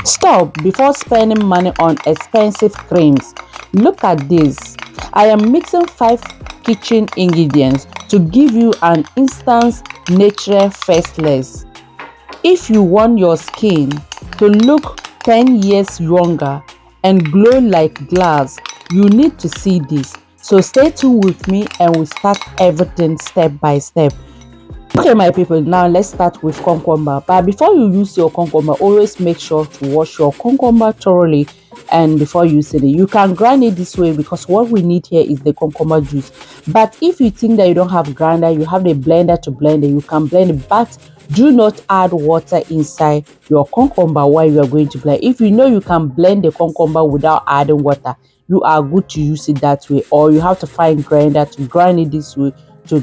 Stop before spending money on expensive creams. Look at this. I am mixing 5 kitchen ingredients to give you an instant natural facelift. If you want your skin to look 10 years younger and glow like glass, you need to see this. So stay tuned with me and we'll start everything step by step. Okay, my people, now let's start with cucumber. But before you use your cucumber, always make sure to wash your cucumber thoroughly. And before using it, you can grind it this way because what we need here is the cucumber juice. But if you think that you don't have grinder, you have the blender to blend it, you can blend it. But do not add water inside your cucumber while you are going to blend. If you know you can blend the cucumber without adding water, you are good to use it that way. Or you have to find grinder to grind it this way to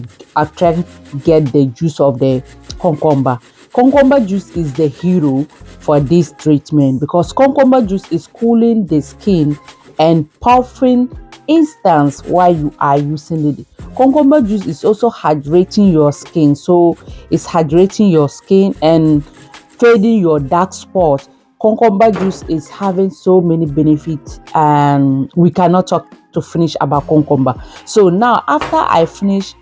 get the juice of the cucumber. Cucumber juice is the hero for this treatment because cucumber juice is cooling the skin and puffing instance while you are using it. Cucumber juice is also hydrating your skin, so it's hydrating your skin and fading your dark spots. Cucumber juice is having so many benefits and we cannot talk to finish about cucumber. So now after I finish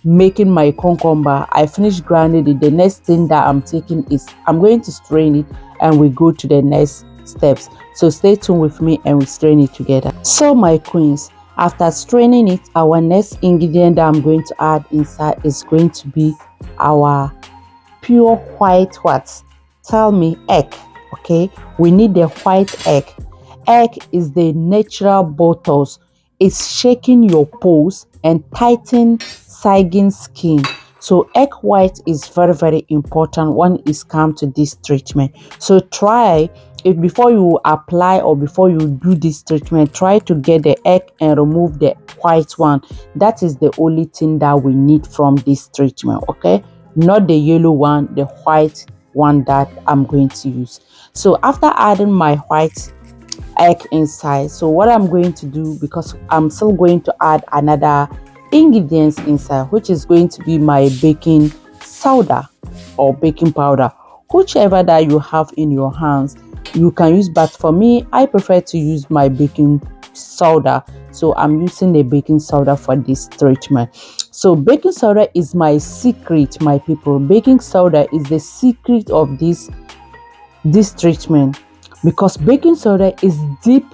making my cucumber, I finished grinding it, the next thing that I'm taking is I'm going to strain it and we go to the next steps. So stay tuned with me and we strain it together. So my queens, after straining it, our next ingredient that I'm going to add inside is going to be our pure white what? Tell me, egg. Okay, we need the white egg. Egg is the natural bottles. It's shaking your pores and tighten sagging skin. So egg white is very, very important when it's come to this treatment. So try, if before you apply or before you do this treatment, try to get the egg and remove the white one. That is the only thing that we need from this treatment. Okay, not the yellow one, the white one that I'm going to use. So after adding my white egg inside, so what I'm going to do, because I'm still going to add another ingredients inside, which is going to be my baking soda or baking powder, whichever that you have in your hands you can use, but for me I prefer to use my baking soda, so I'm using the baking soda for this treatment. So baking soda is my secret, my people. Baking soda is the secret of this treatment because baking soda is deep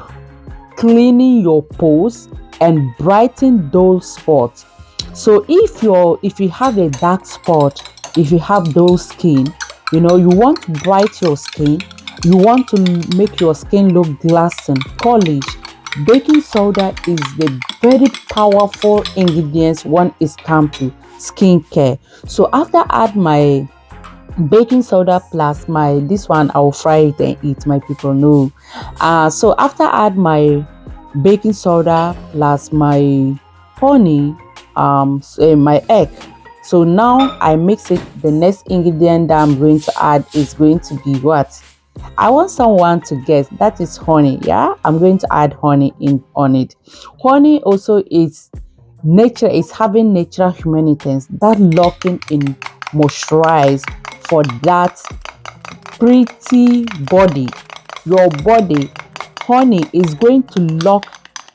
cleaning your pores and brighten dull spots. So if you have a dark spot, if you have dull skin, you want to brighten your skin, you want to make your skin look glass and polished, baking soda is the very powerful ingredients when it's come to skincare. So after add my baking soda plus my this one, I'll fry it and eat, my people know. So after add my baking soda plus my honey, my egg, so now I mix it. The next ingredient that I'm going to add is going to be what? I want someone to guess. That is honey. Yeah, I'm going to add honey in on it. Honey also is nature, is having natural humectants that locking in moisturize for that pretty body. Your body, honey is going to lock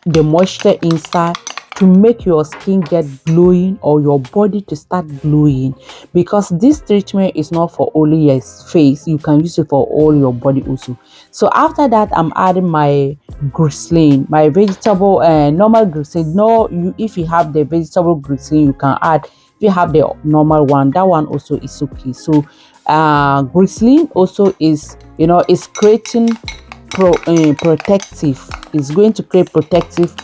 the moisture inside to make your skin get glowing or your body to start glowing, because this treatment is not for only your face, you can use it for all your body also. So after that, I'm adding my glycerin, my vegetable normal glycerin. No, if you have the vegetable glycerin you can add. If you have the normal one, that one also is okay. So glycerin also is is creating protective, is going to create protective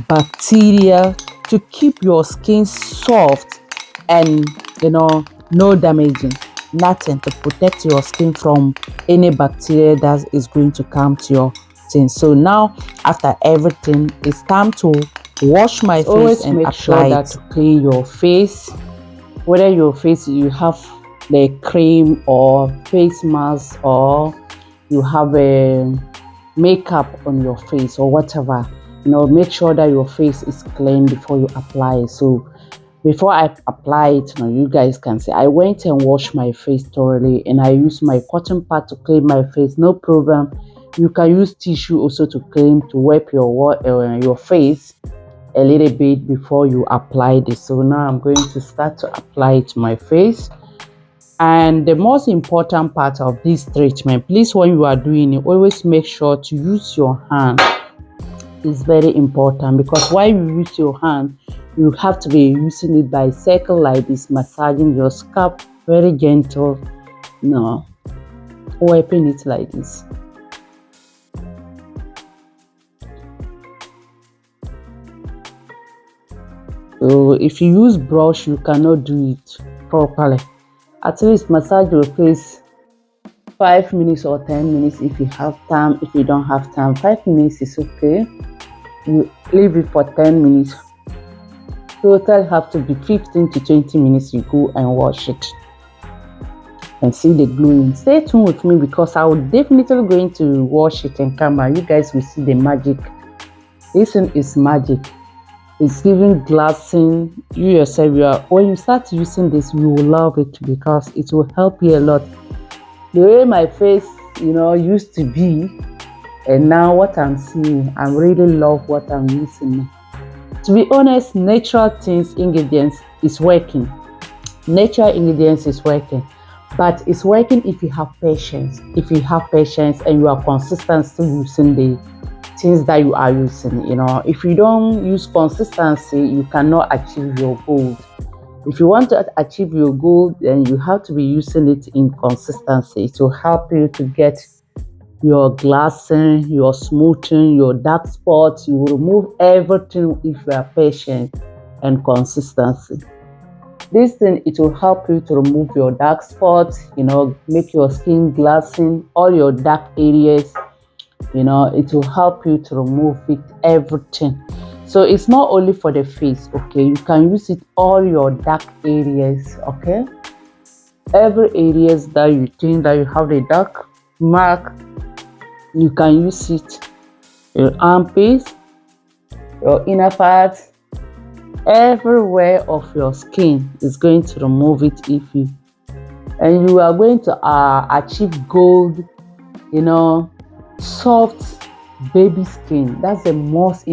bacteria to keep your skin soft and no damaging, nothing, to protect your skin from any bacteria that is going to come to your skin. So now after everything, it's time to wash my face. Always and make sure that to clean your face, whether your face you have the cream or face mask or you have a makeup on your face or whatever, make sure that your face is clean before you apply it. So Before I apply it, now you guys can see I went and washed my face thoroughly, and I used my cotton pad to clean my face. No problem. You can use tissue also to clean, to wipe your face a little bit before you apply this. So now I'm going to start to apply it to my face. And the most important part of this treatment, please, when you are doing it, always make sure to use your hand. It's very important, because while you use your hand, you have to be using it by circle like this, massaging your scalp, very gentle. No, wiping it like this. So if you use brush, you cannot do it properly. At least massage your face 5 minutes or 10 minutes if you have time. If you don't have time, 5 minutes is okay. You leave it for 10 minutes. Total have to be 15 to 20 minutes. You go and wash it and see the glowing. Stay tuned with me, because I will definitely going to wash it and come back. You guys will see the magic. This one is magic. It's giving glassing. You yourself, when you start using this, you will love it, because it will help you a lot. The way my face, used to be, and now what I'm seeing, I really love what I'm using. To be honest, natural things, ingredients is working. Natural ingredients is working, but it's working if you have patience. If you have patience and you are consistent still using the things that you are using. If you don't use consistency, you cannot achieve your goal. If you want to achieve your goal, then you have to be using it in consistency to help you to get your glassing, your smoothing, your dark spots. You will remove everything if you are patient and consistency. This thing, it will help you to remove your dark spots, make your skin glassing, all your dark areas. It will help you to remove it, everything. So it's not only for the face, okay? You can use it all your dark areas, okay? Every areas that you think that you have a dark mark, you can use it. Your armpits, your inner parts, everywhere of your skin is going to remove it and you are going to achieve gold, soft baby skin. That's the most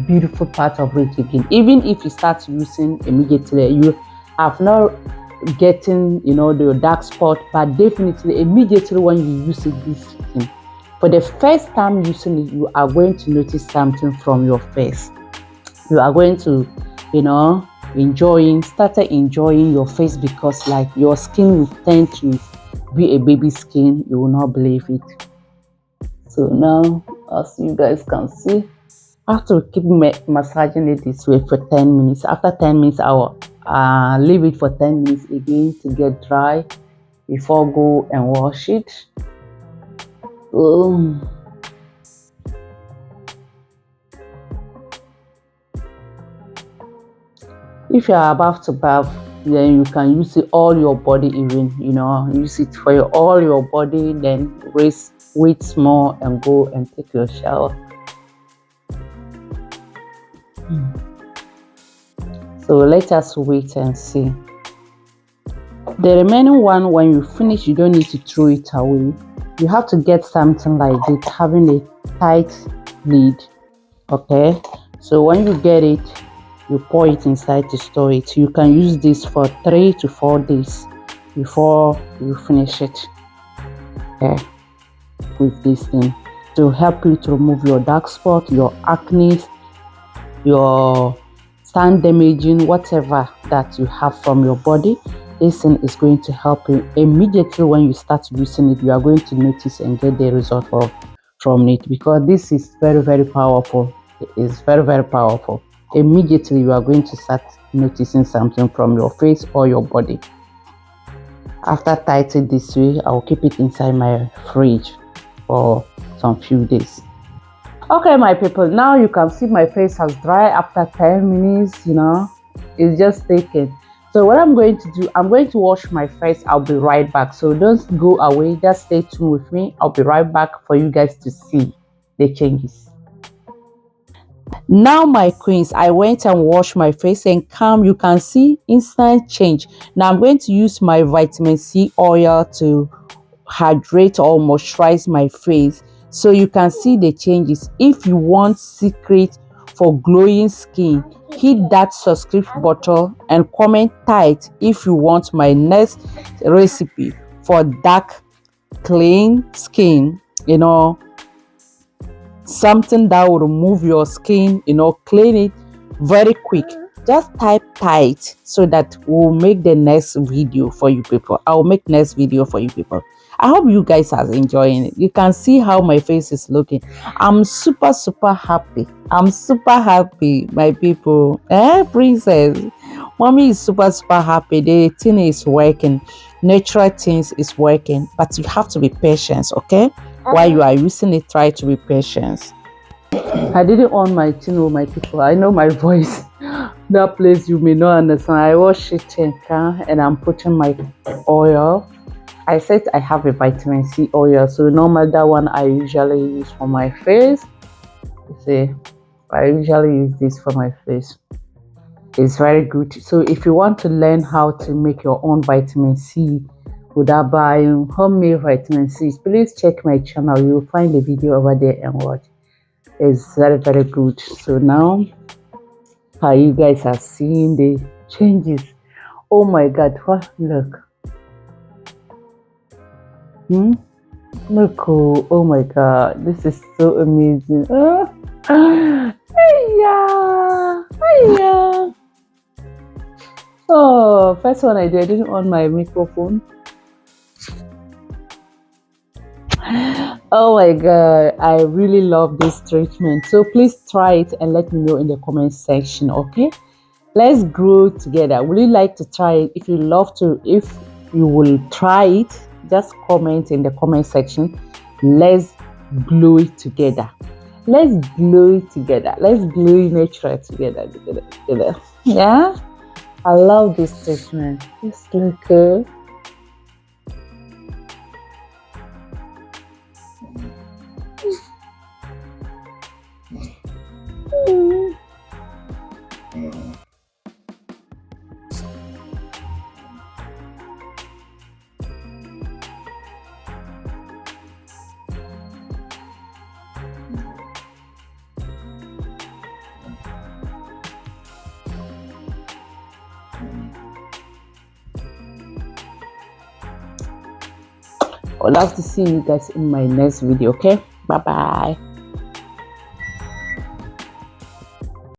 beautiful part of it again. Even if you start using immediately, you have not getting the dark spot, but definitely immediately when you use this skin for the first time using it, you are going to notice something from your face. You are going to started enjoying your face, because like your skin will tend to be a baby skin. You will not believe it. So now, as you guys can see, I have to keep massaging it this way for 10 minutes. After 10 minutes, I will leave it for 10 minutes again to get dry before go and wash it. If you are about to bath, then you can use it all your body, even use it for all your body, then wait small and go and take your shower. So let us wait and see. The remaining one, when you finish, you don't need to throw it away. You have to get something like this, having a tight lid, okay? So when you get it, you pour it inside to store it. You can use this for 3 to 4 days before you finish it, okay, with this thing to help you to remove your dark spot, your acne, your sun damaging, whatever that you have from your body. This thing is going to help you immediately. When you start using it, you are going to notice and get the result from it, because this is very, very powerful. It is very, very powerful. Immediately you are going to start noticing something from your face or your body. After tightening this way, I will keep it inside my fridge for some few days. Okay, my people, now you can see my face has dried after 10 minutes. It's just taken. So what I'm going to do, I'm going to wash my face. I'll be right back. So don't go away, just stay tuned with me. I'll be right back for you guys to see the changes. Now my queens, I went and washed my face and calm. You can see instant change. Now I'm going to use my vitamin C oil to hydrate or moisturize my face so you can see the changes. If you want secret for glowing skin, hit that subscribe button and comment tight if you want my next recipe for dark clean skin, something that will remove your skin, clean it very quick. Just type tight so that we'll make the next video for you people. I'll make next video for you people. I hope you guys are enjoying it. You can see how my face is looking. I'm super happy. I'm super happy, my people. Princess, mommy is super happy. The thing is working. Natural things is working, but you have to be patient, okay? While you are using it, try to be patient. I didn't on my thing with my people. I know my voice. That place you may not understand. I wash it and I'm putting my oil. I said I have a vitamin C oil, so normal that one I usually use for my face. You see, I usually use this for my face. It's very good. So if you want to learn how to make your own vitamin C without buying homemade vitamin C, please check my channel. You'll find the video over there and watch. It's very good. So now how you guys are seeing the changes. Oh my god, what look. Look, oh my god, this is so amazing. Yeah. Oh, first one I didn't on my microphone. Oh my god, I really love this treatment. So please try it and let me know in the comment section, okay? Let's grow together. Would you like to try it? If you love to, if you will try it, just comment in the comment section. Let's glow it together. Let's glow it together. Let's glow nature together. Yeah, I love this treatment. Just look good. I'd love to see you guys in my next video, okay? Bye bye.